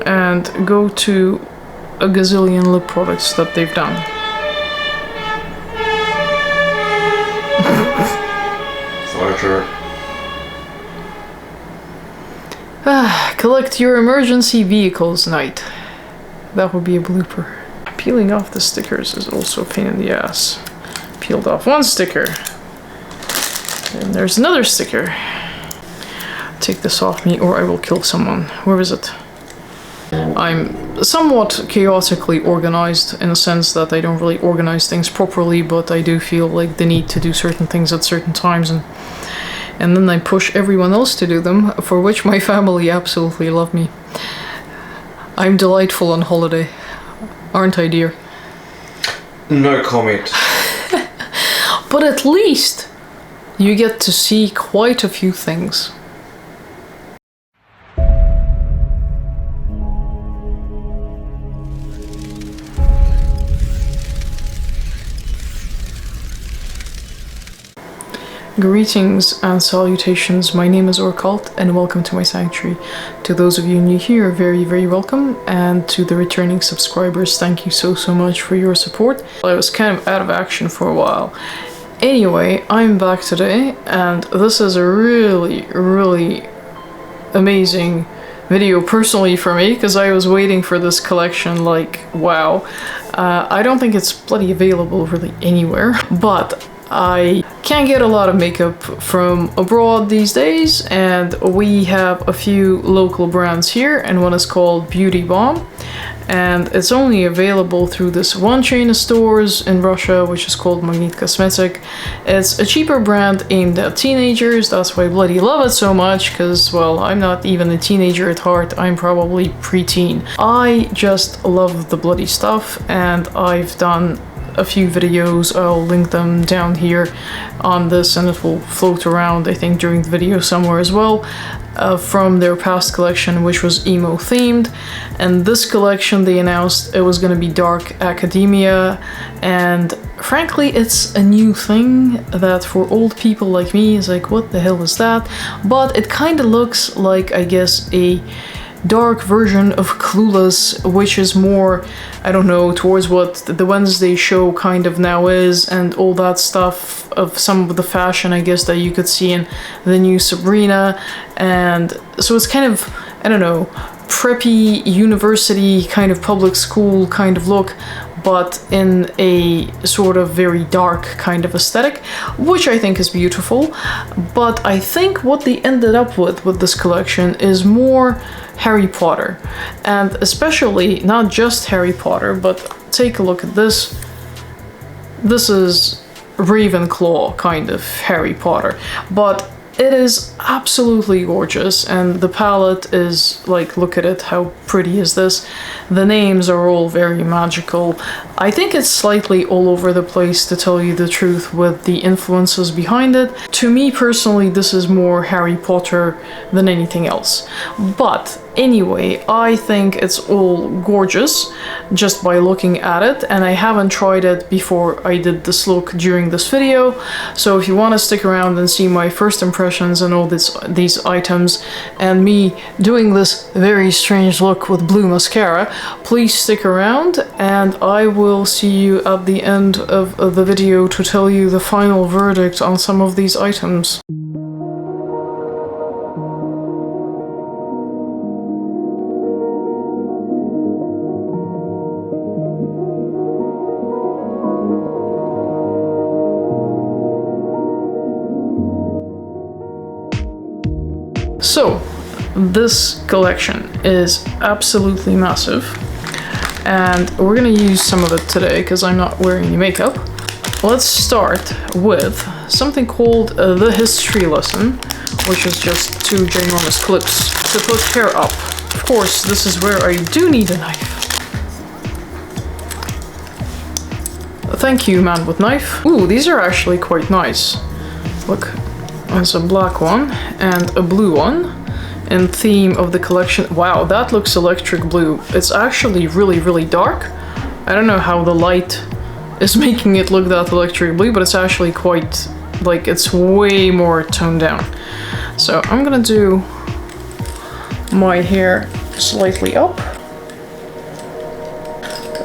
and go to a gazillion lip products that they've done. Sure. Collect your emergency vehicles night. That would be a blooper. Peeling off the stickers is also a pain in the ass. Peeled off one sticker. And there's another sticker. Take this off me or I will kill someone. Where is it? I'm somewhat chaotically organized in a sense that I don't really organize things properly, but I do feel like the need to do certain things at certain times, and then I push everyone else to do them, for which my family absolutely love me. I'm delightful on holiday, aren't I, dear? No comment. But at least you get to see quite a few things. Greetings and salutations, my name is Orcult and welcome to my sanctuary. To those of you new here, very welcome, and to the returning subscribers, thank you so much for your support. I was kind of out of action for a while. Anyway, I'm back today and this is a really amazing video personally for me, because I was waiting for this collection like wow. I don't think it's bloody available really anywhere, but I can't get a lot of makeup from abroad these days, and we have a few local brands here, and one is called beautybomb, and it's only available through this one chain of stores in Russia, which is called Magnet Cosmetic. It's a cheaper brand aimed at teenagers. That's why I bloody love it so much, because, well, I'm not even a teenager at heart, I'm probably preteen. I just love the bloody stuff, and I've done a few videos. I'll link them down here on this and it will float around, I think, during the video somewhere as well, from their past collection, which was emo themed. And this collection, they announced it was going to be dark academia, and frankly it's a new thing that for old people like me is like, what the hell is that? But it kind of looks like, I guess, a dark version of Clueless, which is more, I don't know, towards what the Wednesday show kind of now is, and all that stuff of some of the fashion, I guess, that you could see in the new Sabrina. And so it's kind of, I don't know, preppy university kind of public school kind of look, but in a sort of very dark kind of aesthetic, which I think is beautiful. But I think what they ended up with this collection is more Harry Potter, and especially not just Harry Potter, but take a look at this. This is Ravenclaw kind of Harry Potter, but it is absolutely gorgeous, and the palette is like, look at it, how pretty is this? The names are all very magical. I think it's slightly all over the place, to tell you the truth, with the influences behind it. To me personally, this is more Harry Potter than anything else. But anyway, I think it's all gorgeous just by looking at it, and I haven't tried it before I did this look during this video. So if you want to stick around and see my first impressions and all these items, and me doing this very strange look with blue mascara, please stick around, and I will see you at the end of the video to tell you the final verdict on some of these items. So, this collection is absolutely massive, and we're gonna use some of it today because I'm not wearing any makeup. Let's start with something called the history lesson, which is just two ginormous clips to put hair up. Of course, this is where I do need a knife. Thank you, man with knife. Ooh, these are actually quite nice. Look. There's a black one and a blue one in theme of the collection. Wow, that looks electric blue. It's actually really dark. I don't know how the light is making it look that electric blue, but it's actually quite, like, it's way more toned down. So I'm gonna do my hair slightly up.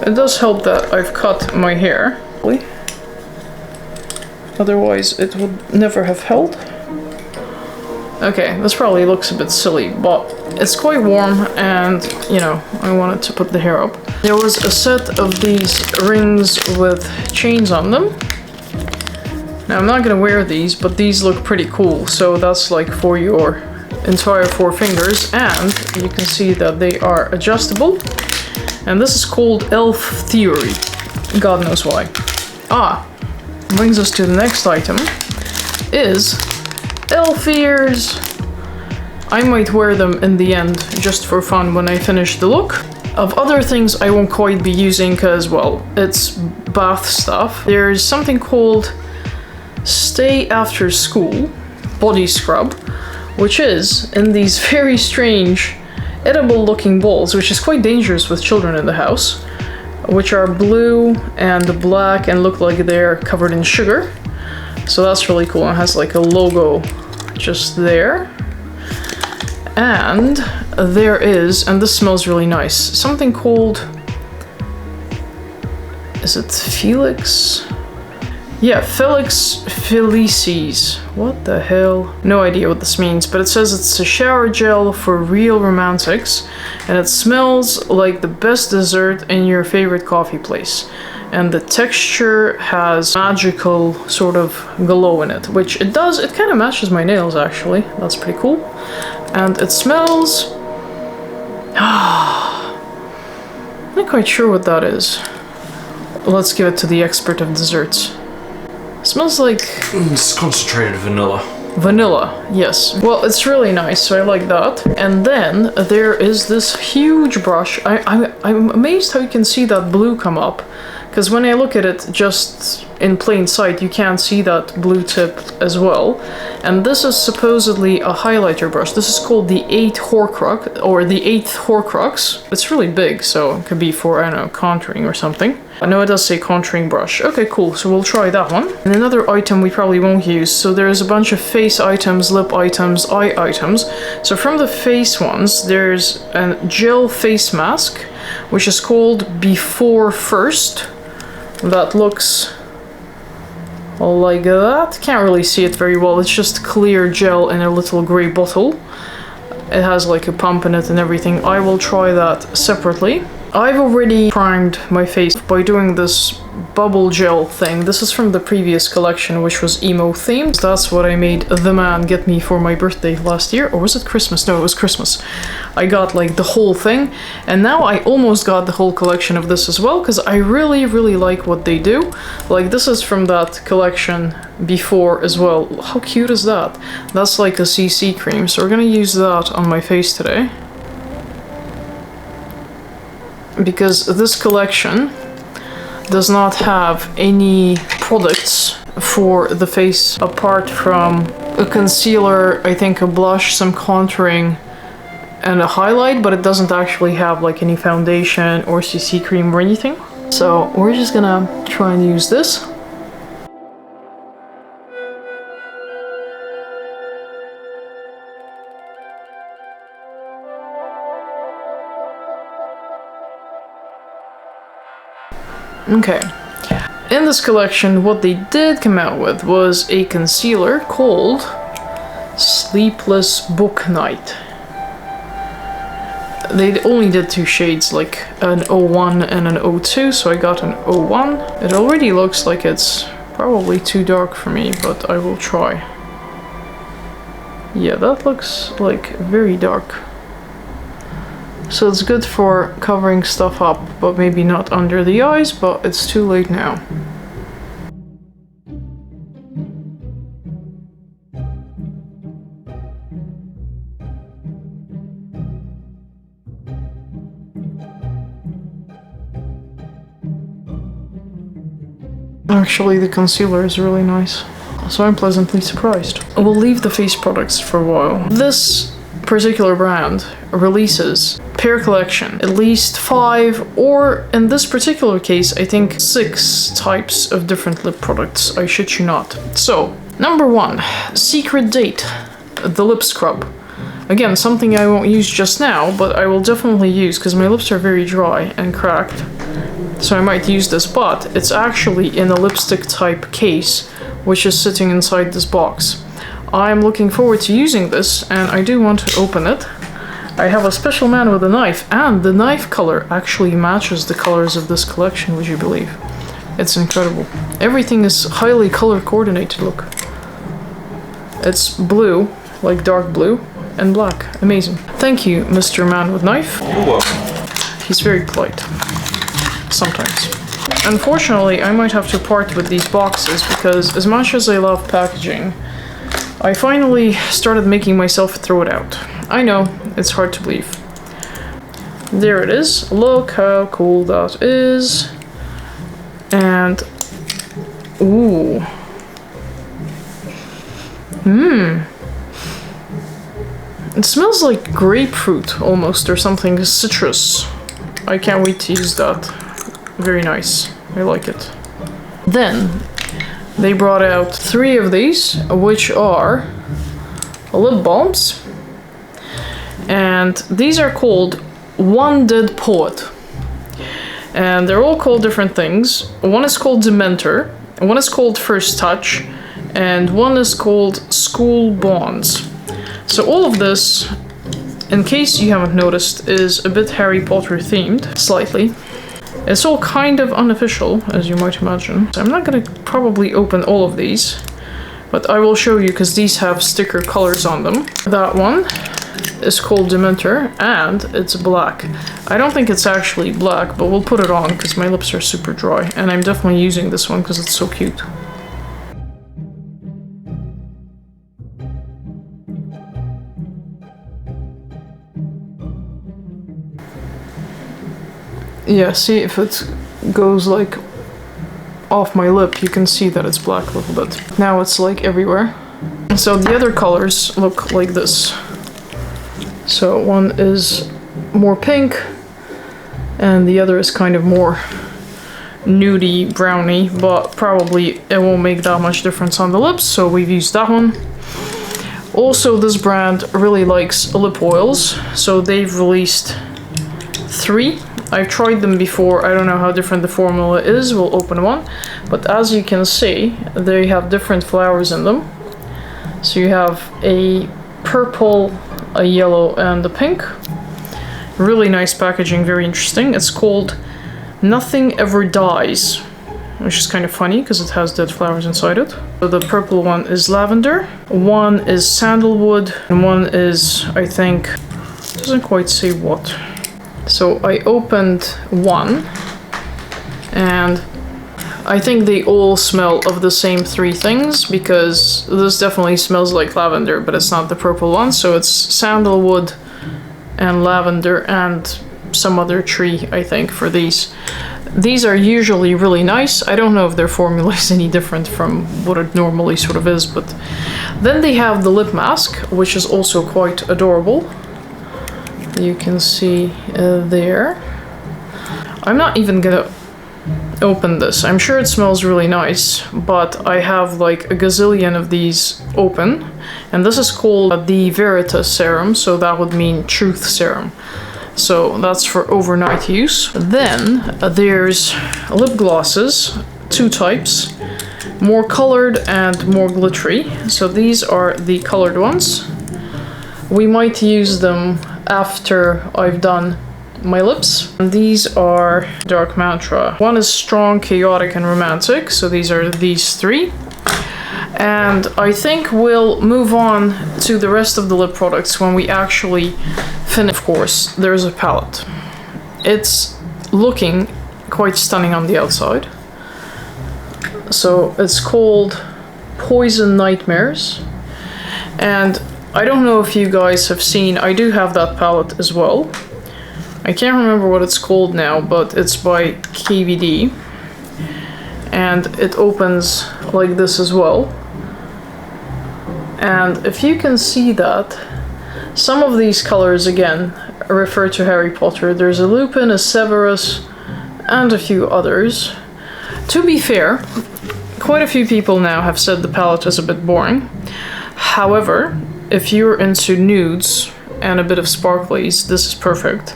It does help that I've cut my hair. Otherwise it would never have held. Okay, this probably looks a bit silly, but it's quite warm and, you know, I wanted to put the hair up. There was a set of these rings with chains on them. Now I'm not gonna wear these, but these look pretty cool, so that's like for your entire 4 fingers, and you can see that they are adjustable. And this is called Elf Theory. God knows why. Brings us to the next item, is elf ears. I might wear them in the end, just for fun when I finish the look. Of other things I won't quite be using because, well, it's bath stuff. There's something called Stay After School Body Scrub, which is in these very strange edible looking balls, which is quite dangerous with children in the house, which are blue and black and look like they're covered in sugar. So that's really cool, and has like a logo just there. And there is, and this smells really nice, something called, is it Felix? Yeah, Felix Felices. What the hell? No idea what this means, but it says it's a shower gel for real romantics, and it smells like the best dessert in your favorite coffee place. And the texture has magical sort of glow in it, which it does, it kind of matches my nails actually. That's pretty cool. And it smells... I'm not quite sure what that is. Let's give it to the expert of desserts. It smells like... It's concentrated vanilla. Vanilla, yes. Well, it's really nice, so I like that. And then there is this huge brush. I'm amazed how you can see that blue come up, because when I look at it just in plain sight, you can't see that blue tip as well. And this is supposedly a highlighter brush. This is called the 8th Horcrux, or the 8th Horcrux. It's really big, so it could be for, I don't know, contouring or something. I know it does say contouring brush. Okay, cool, so we'll try that one. And another item we probably won't use. So there's a bunch of face items, lip items, eye items. So from the face ones, there's a gel face mask, which is called Before First. That looks like that. Can't really see it very well. It's just clear gel in a little gray bottle. It has like a pump in it and everything. I will try that separately. I've already primed my face by doing this bubble gel thing. This is from the previous collection, which was emo themed. That's what I made the man get me for my birthday last year. Or was it Christmas? No, it was Christmas. I got like the whole thing. And now I almost got the whole collection of this as well, because I really, really like what they do. Like this is from that collection before as well. How cute is that? That's like a CC cream. So we're gonna use that on my face today, because this collection does not have any products for the face apart from a concealer, I think a blush, some contouring, and a highlight, but it doesn't actually have like any foundation or CC cream or anything. So we're just gonna try and use this. Okay, in this collection what they did come out with was a concealer called Sleepless Book Night. They only did 2 shades, like an 01 and an 02, so I got an 01. It already looks like it's probably too dark for me, but I will try. Yeah, that looks like very dark. So it's good for covering stuff up, but maybe not under the eyes, but it's too late now. Actually, the concealer is really nice, so I'm pleasantly surprised. We'll leave the face products for a while. This particular brand releases per collection at least 5, or in this particular case I think 6 types of different lip products. I shit you not. So number 1, Secret Date, the lip scrub. Again, something I won't use just now, but I will definitely use because my lips are very dry and cracked. So I might use this, but it's actually in a lipstick type case, which is sitting inside this box. I'm looking forward to using this, and I do want to open it. I have a special man with a knife, and the knife color actually matches the colors of this collection, would you believe? It's incredible. Everything is highly color coordinated, look. It's blue, like dark blue, and black. Amazing. Thank you, Mr. Man with Knife. You're welcome. He's very polite. Sometimes. Unfortunately, I might have to part with these boxes because as much as I love packaging, I finally started making myself throw it out. I know, it's hard to believe. There it is. Look how cool that is. And ooh. It smells like grapefruit almost, or something citrus. I can't wait to use that. Very nice. I like it. Then they brought out 3 of these, which are lip balms. And these are called One Dead Poet. And they're all called different things. One is called Dementor, one is called First Touch, and one is called School Bonds. So all of this, in case you haven't noticed, is a bit Harry Potter themed, slightly. It's all kind of unofficial, as you might imagine. So I'm not gonna probably open all of these, but I will show you because these have sticker colors on them. That one is called Dementor, and it's black. I don't think it's actually black, but we'll put it on because my lips are super dry, and I'm definitely using this one because it's so cute. Yeah, see if it goes like off my lip, you can see that it's black a little bit. Now it's like everywhere. So the other colors look like this. So one is more pink, and the other is kind of more nudie brownie, but probably it won't make that much difference on the lips, so we've used that one. Also, this brand really likes lip oils, so they've released 3. I've tried them before, I don't know how different the formula is, we'll open one. But as you can see, they have different flowers in them. So you have a purple, a yellow, and a pink. Really nice packaging, very interesting. It's called Nothing Ever Dies, which is kind of funny because it has dead flowers inside it. So the purple one is lavender, one is sandalwood, and one is, I think, doesn't quite say what. So I opened one, and I think they all smell of the same 3 things, because this definitely smells like lavender, but it's not the purple one. So it's sandalwood and lavender and some other tree, I think, for these. These are usually really nice. I don't know if their formula is any different from what it normally sort of is, but then they have the lip mask, which is also quite adorable. You can see there. I'm not even gonna open this. I'm sure it smells really nice, but I have like a gazillion of these open, and this is called the Veritas serum, so that would mean truth serum. So that's for overnight use. Then there's lip glosses, 2 types, more colored and more glittery. So these are the colored ones. We might use them after I've done my lips. And these are Dark Mantra. One is strong, chaotic, and romantic. So these are these 3. And I think we'll move on to the rest of the lip products when we actually finish. Of course, there's a palette. It's looking quite stunning on the outside. So it's called Poison Nightmares. And I don't know if you guys have seen, I do have that palette as well. I can't remember what it's called now, but it's by KVD. And it opens like this as well. And if you can see that, some of these colors, again, refer to Harry Potter. There's a Lupin, a Severus, and a few others. To be fair, quite a few people now have said the palette is a bit boring. However, if you're into nudes and a bit of sparklies, this is perfect.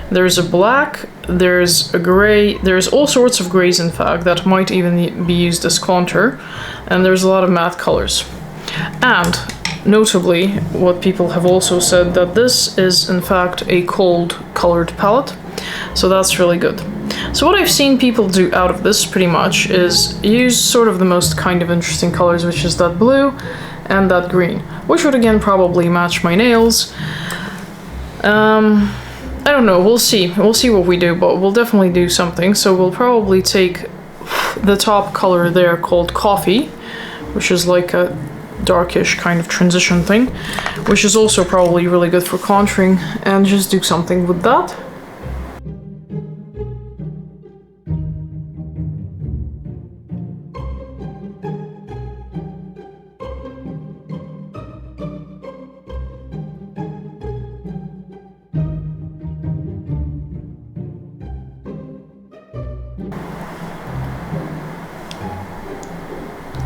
There's a black, there's a gray, there's all sorts of grays in fact that might even be used as contour, and there's a lot of matte colors. And notably, what people have also said, that this is in fact a cold colored palette, so that's really good. So what I've seen people do out of this pretty much is use sort of the most kind of interesting colors, which is that blue and that green, which would again probably match my nails. I don't know, we'll see what we do, but we'll definitely do something. So we'll probably take the top color there called Coffee, which is like a darkish kind of transition thing, which is also probably really good for contouring, and just do something with that.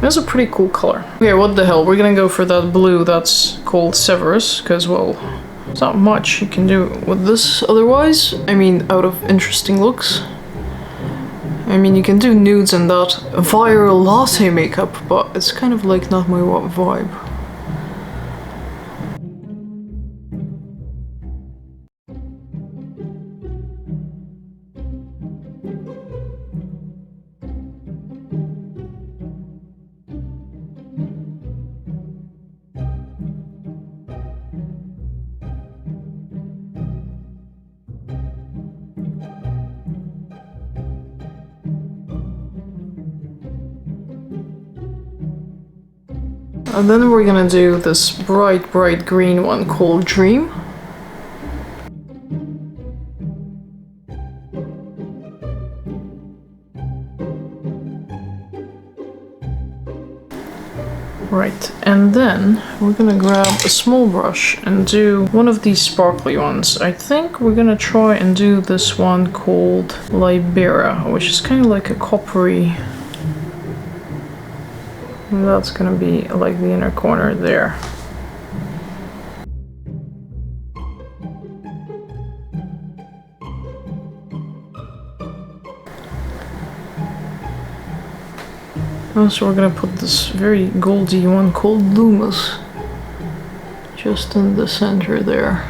That's a pretty cool color. Okay, what the hell, we're gonna go for that blue that's called Severus, because, well, there's not much you can do with this otherwise. I mean, out of interesting looks. I mean, you can do nudes and that viral latte makeup, but it's kind of like not my vibe. And then we're gonna do this bright green one called Dream. Right, and then we're gonna grab a small brush and do one of these sparkly ones. I think we're gonna try and do this one called Libera, which is kind of like a coppery. That's gonna be like the inner corner there. Also, we're gonna put this very goldy one called Lumus just in the center there.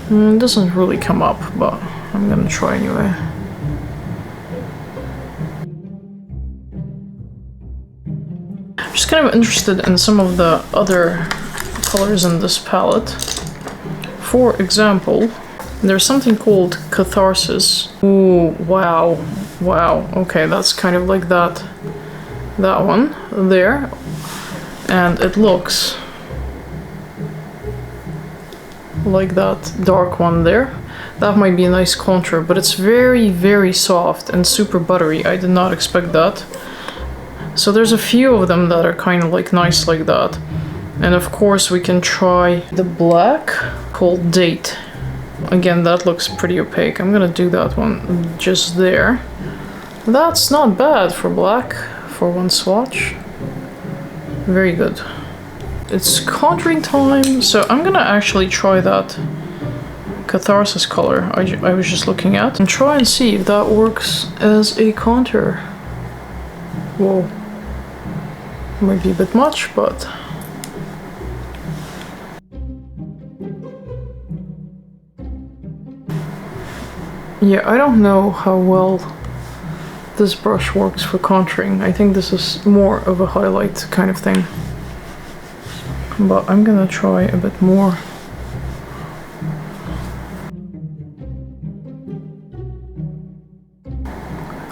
It doesn't really come up, but I'm gonna try anyway. Just kind of interested in some of the other colors in this palette. For example, there's something called Catharsis. Ooh, wow, wow. Okay, that's kind of like that one there, and it looks like that dark one there. That might be a nice contour, but it's very soft and super buttery. I did not expect that. So there's a few of them that are kind of like nice like that. And of course we can try the black called Date. Again, that looks pretty opaque. I'm gonna do that one just there. That's not bad for black for one swatch. Very good. It's contouring time, so I'm gonna actually try that Catharsis color I was just looking at and try and see if that works as a contour. Whoa. Might be a bit much, but yeah, I don't know how well this brush works for contouring. I think this is more of a highlight kind of thing, but I'm gonna try a bit more.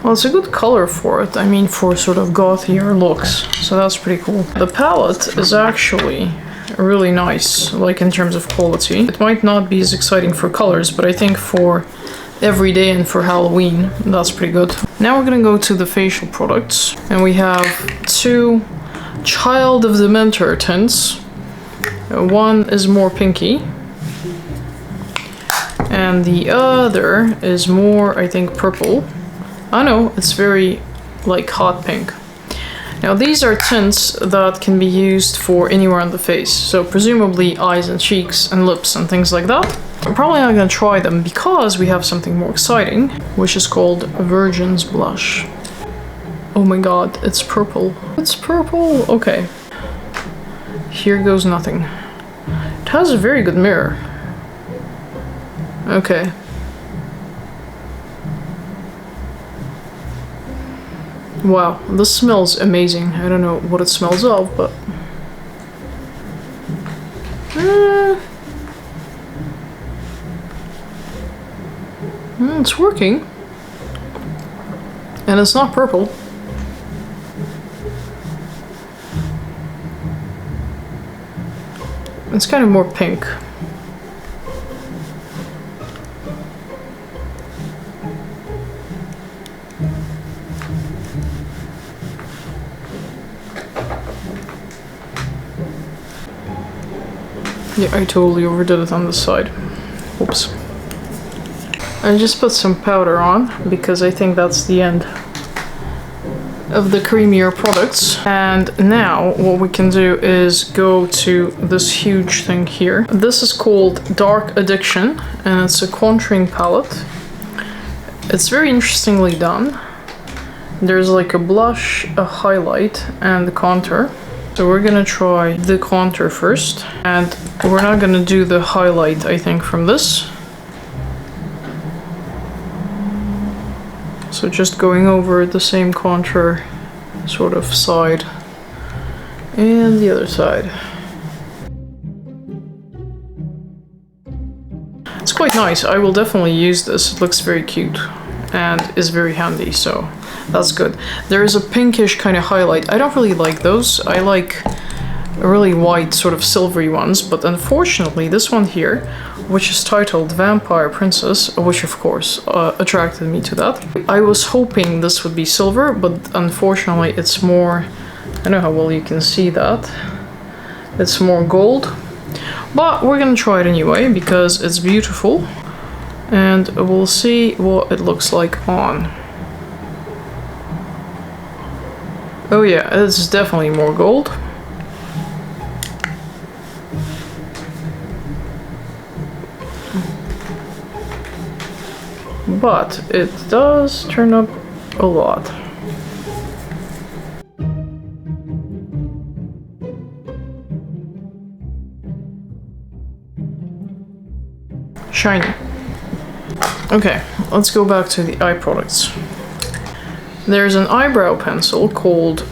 Well, it's a good color for it. I mean, for sort of gothier looks, so that's pretty cool. The palette is actually really nice, like in terms of quality. It might not be as exciting for colors, but I think for every day and for Halloween, that's pretty good. Now we're gonna go to the facial products, and we have two Child of the Mentor tints. One is more pinky, and the other is more, I think, purple. I know, it's very like hot pink. Now these are tints that can be used for anywhere on the face, so presumably eyes and cheeks and lips and things like that. I'm probably not gonna try them because we have something more exciting, which is called Virgin's Blush. Oh my god, it's purple. It's purple! Okay. Here goes nothing. It has a very good mirror. Okay. Wow, this smells amazing. I don't know what it smells of, but... it's working. And it's not purple. It's kind of more pink. Yeah, I totally overdid it on this side. Oops. I just put some powder on because I think that's the end of the creamier products. And now what we can do is go to this huge thing here. This is called Dark Addiction and it's a contouring palette. It's very interestingly done. There's like a blush, a highlight, and the contour. So we're gonna try the contour first, and we're not gonna do the highlight, I think, from this. So just going over the same contour sort of side and the other side. It's quite nice. I will definitely use this. It looks very cute and is very handy, so that's good. There is a pinkish kind of highlight. I don't really like those. I like really white, sort of silvery ones, but unfortunately this one here, which is titled Vampire Princess, which of course attracted me to that. I was hoping this would be silver, but unfortunately it's more, I don't know how well you can see that. It's more gold, but we're gonna try it anyway because it's beautiful and we'll see what it looks like on. Oh yeah, it's definitely more gold. But it does turn up a lot. Shiny. Okay, let's go back to the eye products. There's an eyebrow pencil called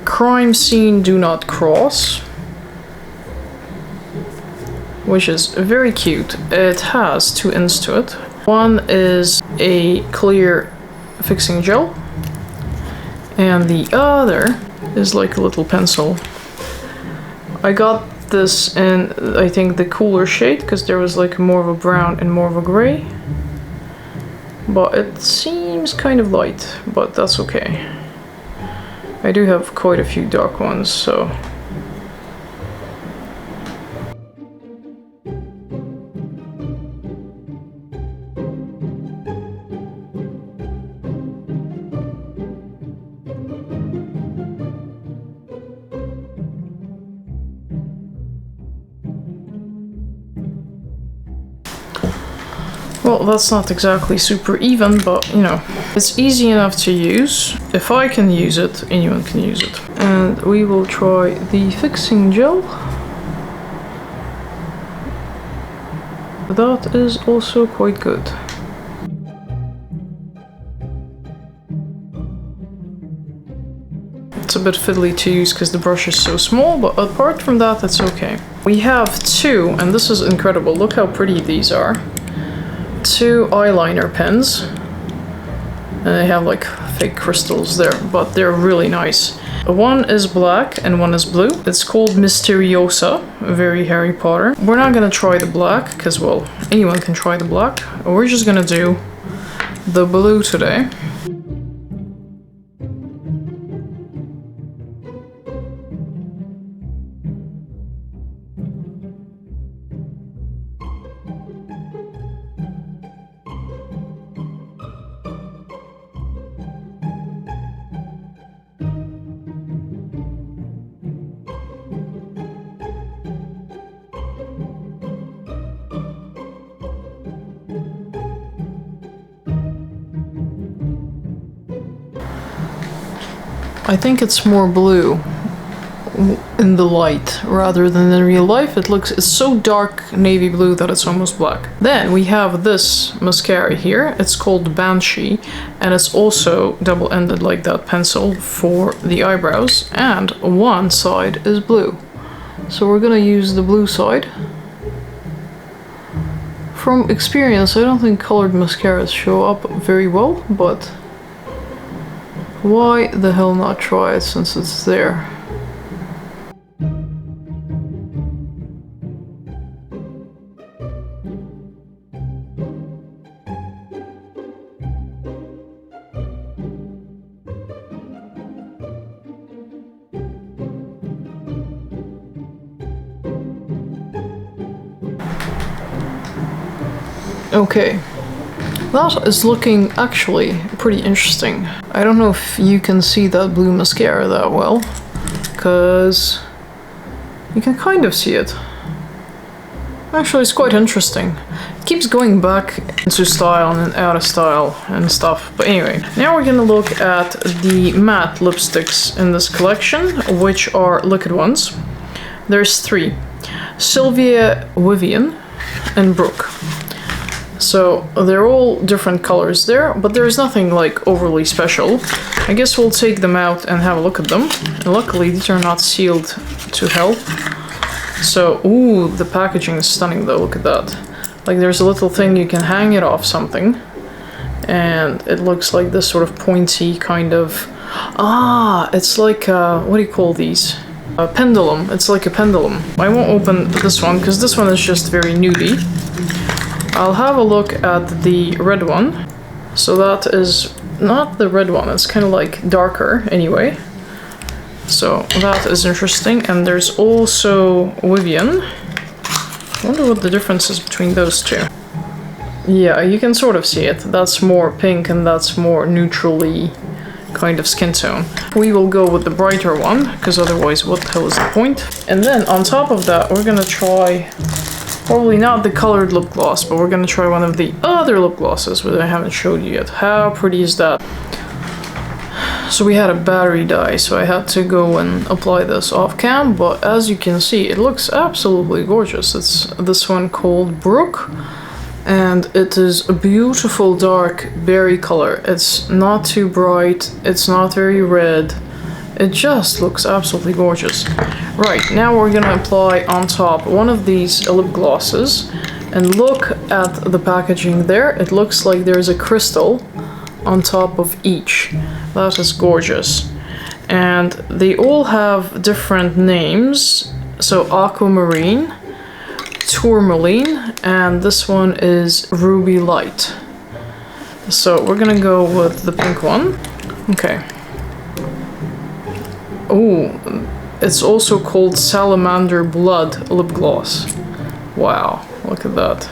Crime Scene Do Not Cross, which is very cute. It has two ends to it. One is a clear fixing gel, and the other is like a little pencil. I got this in, I think, the cooler shade, because there was like more of a brown and more of a gray. But it seems kind of light, but that's okay. I do have quite a few dark ones, so... Well, that's not exactly super even, but you know, it's easy enough to use. If I can use it, anyone can use it. And we will try the fixing gel. That is also quite good. It's a bit fiddly to use because the brush is so small, but apart from that, it's okay. We have two, and this is incredible. Look how pretty these are. Two eyeliner pens, and they have like fake crystals there, but they're really nice. One is black and one is blue. It's called Mysteriosa, very Harry Potter. We're not gonna try the black because, well, anyone can try the black. We're just gonna do the blue today. I think it's more blue in the light rather than in real life. It's so dark navy blue that it's almost black. Then we have this mascara here. It's called Banshee, and it's also double-ended like that pencil for the eyebrows, and one side is blue. So we're gonna use the blue side. From experience, I don't think colored mascaras show up very well, but why the hell not try it since it's there? Okay, that is looking actually pretty interesting. I don't know if you can see that blue mascara that well, because you can kind of see it. Actually, it's quite interesting. It keeps going back into style and out of style and stuff. But anyway, now we're gonna look at the matte lipsticks in this collection, which are liquid ones. There's 3. Sylvia, Vivian, and Brooke. So they're all different colors there, but there's nothing like overly special. I guess we'll take them out and have a look at them. And luckily these are not sealed to hell. So, ooh, the packaging is stunning though, look at that. Like there's a little thing you can hang it off something. And it looks like this sort of pointy kind of... Ah, it's like, what do you call these? A pendulum. It's like a pendulum. I won't open this one because this one is just very nudie. I'll have a look at the red one. So that is not the red one, it's kind of like darker anyway. So that is interesting. And there's also Vivian. I wonder what the difference is between those two. Yeah, you can sort of see it. That's more pink and that's more neutrally kind of skin tone. We will go with the brighter one, because otherwise what the hell is the point? And then on top of that, we're gonna try... Probably not the colored lip gloss, but we're gonna try one of the other lip glosses that I haven't showed you yet. How pretty is that? So we had a battery die, so I had to go and apply this off cam, but as you can see, it looks absolutely gorgeous. It's this one called Brooke, and it is a beautiful dark berry color. It's not too bright, it's not very red. It just looks absolutely gorgeous. Right, now we're gonna apply on top one of these lip glosses, and look at the packaging there. It looks like there's a crystal on top of each. That is gorgeous. And they all have different names. So aquamarine, tourmaline, and this one is ruby light. So we're gonna go with the pink one. Okay. Oh, it's also called Salamander Blood Lip Gloss. Wow, look at that.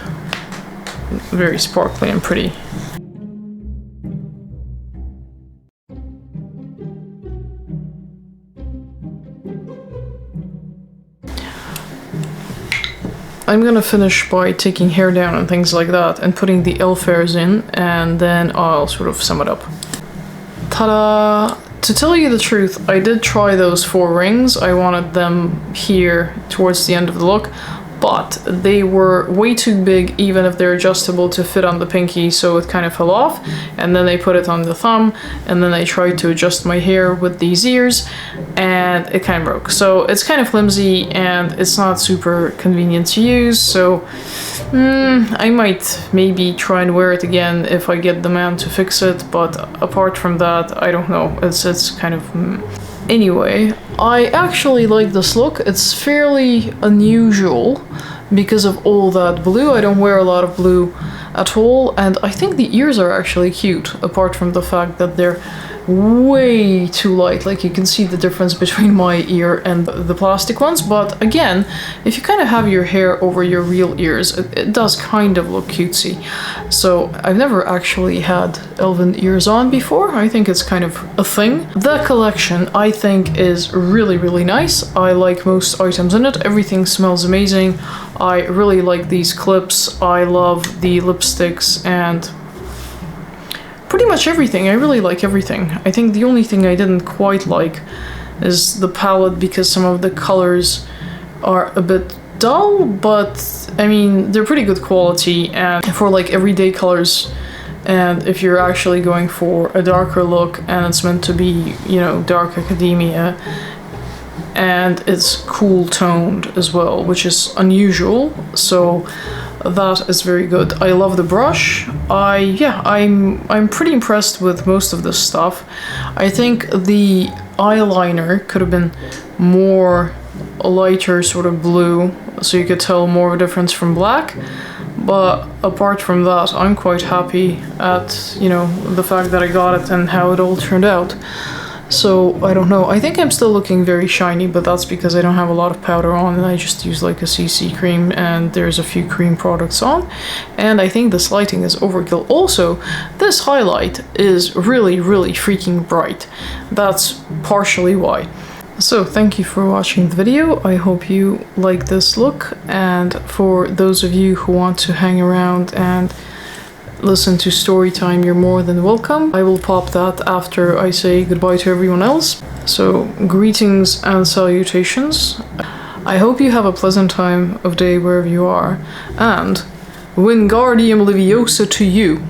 Very sparkly and pretty. I'm gonna finish by taking hair down and things like that and putting the elf hairs in, and then I'll sort of sum it up. Ta-da! To tell you the truth, I did try those 4 rings. I wanted them here towards the end of the look, but they were way too big even if they're adjustable to fit on the pinky, so it kind of fell off. And then I put it on the thumb, and then I tried to adjust my hair with these ears, and it kind of broke. So it's kind of flimsy and it's not super convenient to use, so I might maybe try and wear it again if I get the man to fix it, but apart from that, I don't know. It's kind of... Anyway, I actually like this look. It's fairly unusual because of all that blue. I don't wear a lot of blue at all, and I think the ears are actually cute, apart from the fact that they're way too light. Like, you can see the difference between my ear and the plastic ones, but again, if you kind of have your hair over your real ears, it does kind of look cutesy. So I've never actually had elven ears on before. I think it's kind of a thing. The collection, I think, is really, really nice. I like most items in it. Everything smells amazing. I really like these clips. I love the lipsticks, and pretty pretty much everything. I really like everything. I think the only thing I didn't quite like is the palette, because some of the colors are a bit dull, but I mean, they're pretty good quality and for like everyday colors. And if you're actually going for a darker look and it's meant to be, you know, dark academia, and it's cool toned as well, which is unusual, so that is very good. I love the brush. I'm pretty impressed with most of this stuff. I think the eyeliner could have been more lighter sort of blue, so you could tell more of a difference from black. But apart from that, I'm quite happy at, you know, the fact that I got it and how it all turned out. So, I don't know. I think I'm still looking very shiny, but that's because I don't have a lot of powder on and I just use like a CC cream and there's a few cream products on. And I think this lighting is overkill. Also, this highlight is really, really freaking bright. That's partially why. So thank you for watching the video. I hope you like this look, and for those of you who want to hang around and listen to story time, you're more than welcome. I will pop that after I say goodbye to everyone else. So greetings and salutations. I hope you have a pleasant time of day wherever you are, and Wingardium Leviosa to you.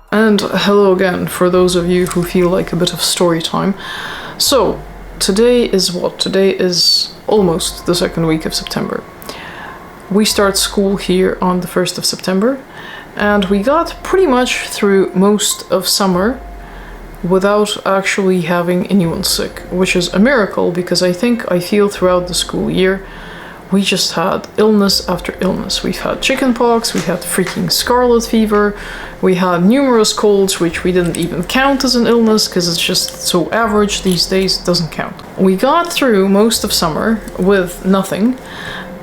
And hello again for those of you who feel like a bit of story time. So, today is what? Today is almost the second week of September. We start school here on the 1st of September, and we got pretty much through most of summer without actually having anyone sick, which is a miracle, because I feel throughout the school year we just had illness after illness. We've had chickenpox, we had freaking scarlet fever, we had numerous colds, which we didn't even count as an illness because it's just so average these days, it doesn't count. We got through most of summer with nothing,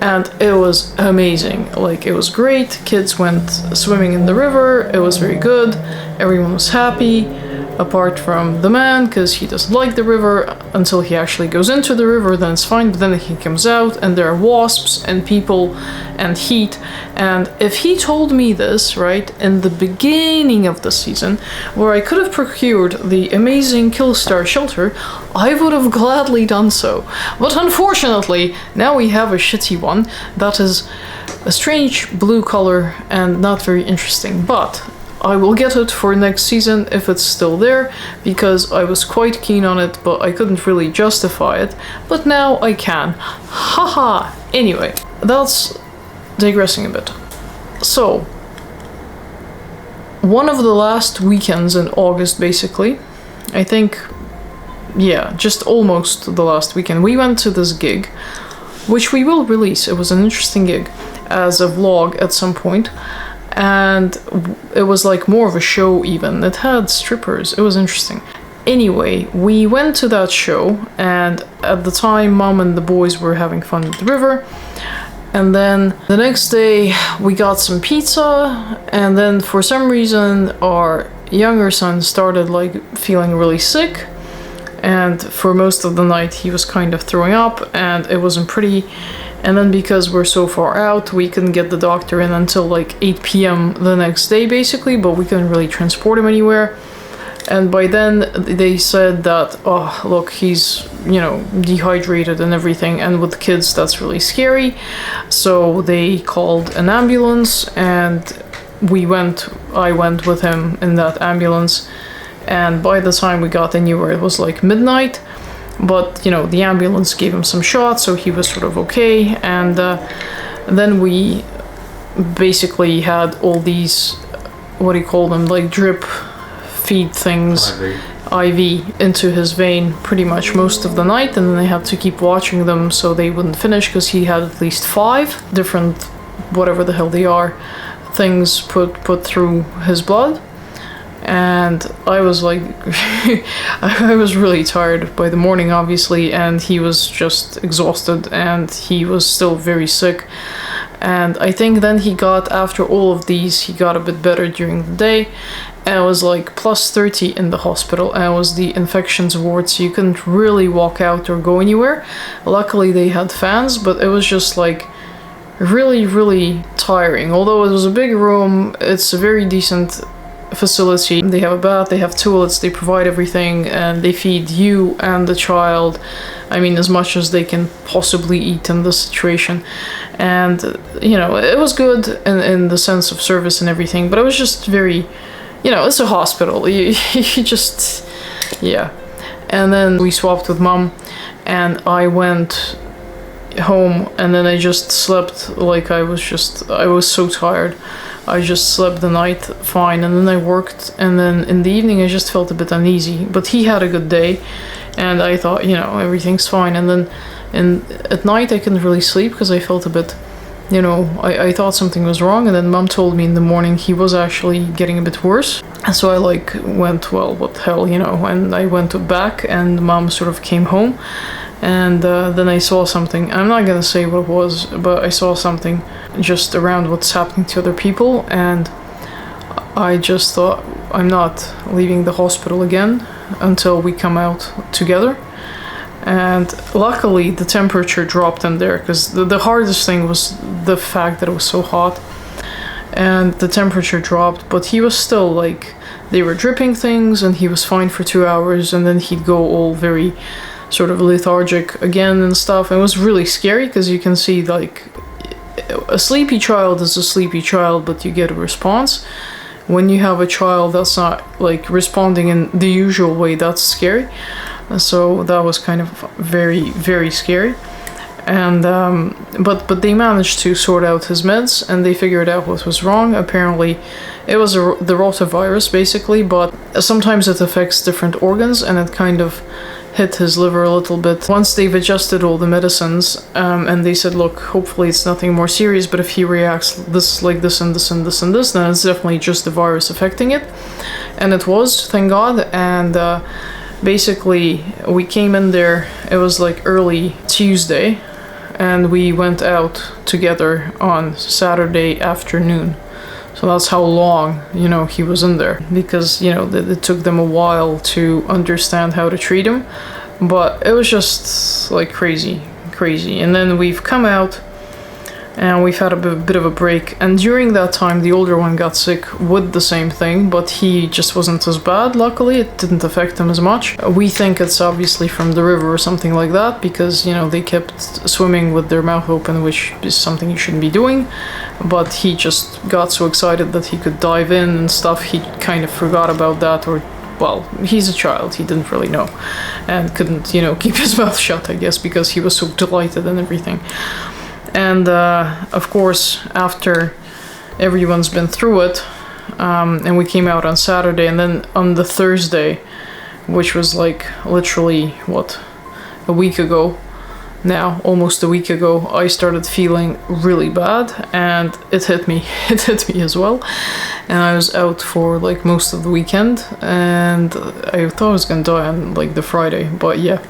and it was amazing. Like, it was great. Kids went swimming in the river, it was very good, everyone was happy. Apart from the man, because he doesn't like the river until he actually goes into the river, then it's fine, but then he comes out and there are wasps and people and heat. And if he told me this, right, in the beginning of the season, where I could have procured the amazing Killstar shelter, I would have gladly done so. But unfortunately, now we have a shitty one that is a strange blue color and not very interesting, but I will get it for next season if it's still there, because I was quite keen on it, but I couldn't really justify it. But now I can. Haha! Anyway, that's digressing a bit. So, one of the last weekends in August, basically, I think, yeah, just almost the last weekend, we went to this gig, which we will release. It was an interesting gig, as a vlog at some point. And it was like more of a show even. It had strippers. It was interesting. Anyway, we went to that show, and at the time Mom and the boys were having fun at the river. And then the next day we got some pizza, and then for some reason our younger son started like feeling really sick. And for most of the night he was kind of throwing up, and it wasn't pretty. And then because we're so far out, we couldn't get the doctor in until like 8 p.m. the next day, basically, but we couldn't really transport him anywhere. And by then they said that, oh, look, he's, you know, dehydrated and everything, and with kids that's really scary. So they called an ambulance, and I went with him in that ambulance. And by the time we got anywhere, it was like midnight. But, you know, the ambulance gave him some shots, so he was sort of okay. And then we basically had all these, what do you call them, like drip feed things, IV into his vein pretty much most of the night. And then they had to keep watching them so they wouldn't finish, because he had at least 5 different, whatever the hell they are, things put through his blood. And I was like, I was really tired by the morning, obviously, and he was just exhausted, and he was still very sick. And I think then he got, after all of these, he got a bit better during the day, and it was like plus 30 in the hospital, and it was the infections ward, so you couldn't really walk out or go anywhere. Luckily they had fans, but it was just like really, really tiring. Although it was a big room, it's a very decent facility. They have a bath, they have toilets, they provide everything, and they feed you and the child, I mean, as much as they can possibly eat in this situation. And, you know, it was good in the sense of service and everything, but it was just very, you know, it's a hospital. You just, yeah. And then we swapped with Mom, and I went home, and then I just slept like I was so tired. I just slept the night fine, and then I worked, and then in the evening I just felt a bit uneasy. But he had a good day, and I thought, you know, everything's fine. And then at night I couldn't really sleep because I felt a bit, you know, I thought something was wrong. And then Mom told me in the morning he was actually getting a bit worse. And so I like went, well, what the hell, you know, and I went back, and Mom sort of came home. And then I saw something. I'm not gonna say what it was, but I saw something just around what's happening to other people, and I just thought, I'm not leaving the hospital again until we come out together. And luckily the temperature dropped in there, because the hardest thing was the fact that it was so hot, and the temperature dropped, but he was still like, they were dripping things, and he was fine for 2 hours, and then he'd go all very sort of lethargic again and stuff. And it was really scary, because you can see, like, a sleepy child is a sleepy child, but you get a response. When you have a child that's not like responding in the usual way, that's scary. So that was kind of very, very scary. And but they managed to sort out his meds, and they figured out what was wrong. Apparently it was the rotavirus basically, but sometimes it affects different organs, and it kind of hit his liver a little bit. Once they've adjusted all the medicines, and they said, look, hopefully it's nothing more serious, but if he reacts this, like this and this and this and this, then it's definitely just the virus affecting it. And it was, thank God. And basically we came in there, it was like early Tuesday, and we went out together on Saturday afternoon. So that's how long, you know, he was in there, because, you know, it took them a while to understand how to treat him. But it was just like crazy. And then we've come out, and we've had a bit of a break. And during that time, the older one got sick with the same thing, but he just wasn't as bad. Luckily, it didn't affect him as much. We think it's obviously from the river or something like that, because, you know, they kept swimming with their mouth open, which is something you shouldn't be doing. But he just got so excited that he could dive in and stuff, he kind of forgot about that, or, well, he's a child, he didn't really know, and couldn't, you know, keep his mouth shut, I guess, because he was so delighted and everything. And of course, after everyone's been through it, and we came out on Saturday, and then on the Thursday, which was like literally, what, a week ago now, almost a week ago, I started feeling really bad, and it hit me as well. And I was out for like most of the weekend, and I thought I was gonna die on like the Friday, but yeah.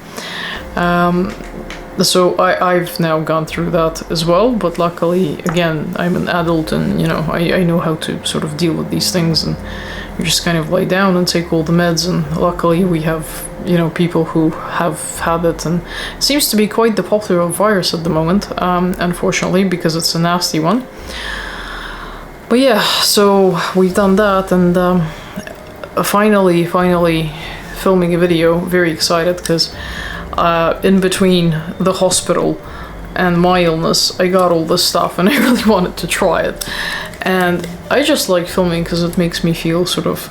So I've now gone through that as well, but luckily, again, I'm an adult, and, you know, I know how to sort of deal with these things, and you just kind of lay down and take all the meds. And luckily we have, you know, people who have had it, and it seems to be quite the popular virus at the moment, unfortunately, because it's a nasty one. But yeah, so we've done that, and finally filming a video. Very excited, because in between the hospital and my illness, I got all this stuff, and I really wanted to try it. And I just like filming because it makes me feel sort of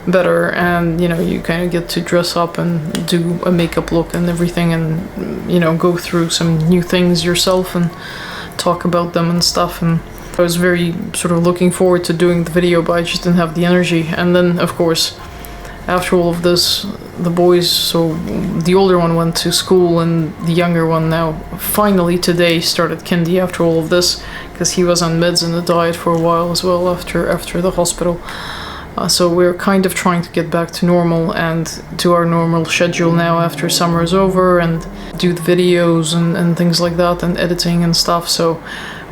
better, and, you know, you kind of get to dress up and do a makeup look and everything, and, you know, go through some new things yourself and talk about them and stuff. And I was very sort of looking forward to doing the video, but I just didn't have the energy. And then, of course, after all of this, the boys, so the older one went to school, and the younger one now finally today started kindy after all of this, because he was on meds and a diet for a while as well after the hospital. So we're kind of trying to get back to normal and to our normal schedule now after summer is over, and do the videos and things like that, and editing and stuff. So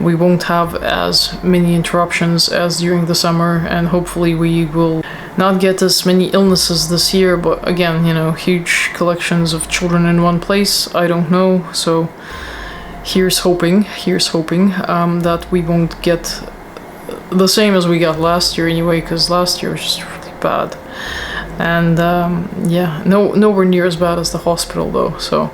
we won't have as many interruptions as during the summer, and hopefully we will not get as many illnesses this year. But again, you know, huge collections of children in one place, I don't know. So here's hoping that we won't get the same as we got last year anyway, because last year was just really bad. And yeah, nowhere near as bad as the hospital though. So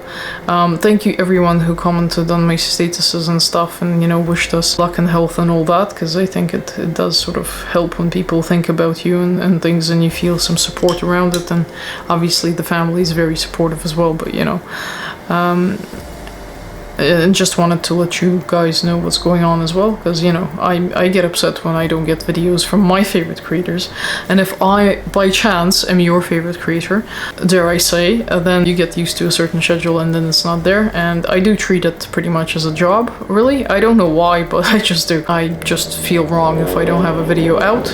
thank you everyone who commented on my statuses and stuff, and you know, wished us luck and health and all that, because I think it does sort of help when people think about you and things, and you feel some support around it. And obviously the family is very supportive as well, but you know, and just wanted to let you guys know what's going on as well, because you know, I get upset when I don't get videos from my favorite creators, and if I by chance am your favorite creator, dare I say, then you get used to a certain schedule and then it's not there, and I do treat it pretty much as a job, really. I don't know why, but I just do. I just feel wrong if I don't have a video out,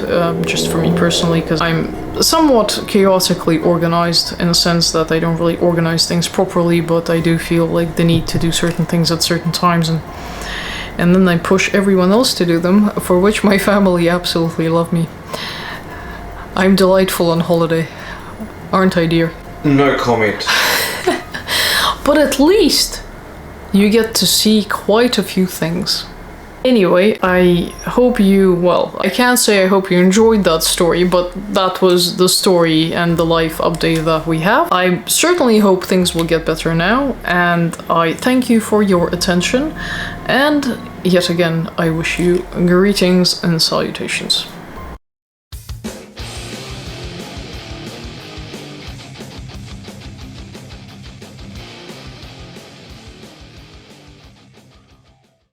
just for me personally, because I'm somewhat chaotically organized in a sense that I don't really organize things properly, but I do feel like the need to do certain things at certain times, and then I push everyone else to do them, for which my family absolutely love me. I'm delightful on holiday, aren't I, dear? No comment. But at least you get to see quite a few things. Anyway, I hope you, well, I can't say I hope you enjoyed that story, but that was the story and the life update that we have. I certainly hope things will get better now, and I thank you for your attention, and yet again, I wish you greetings and salutations.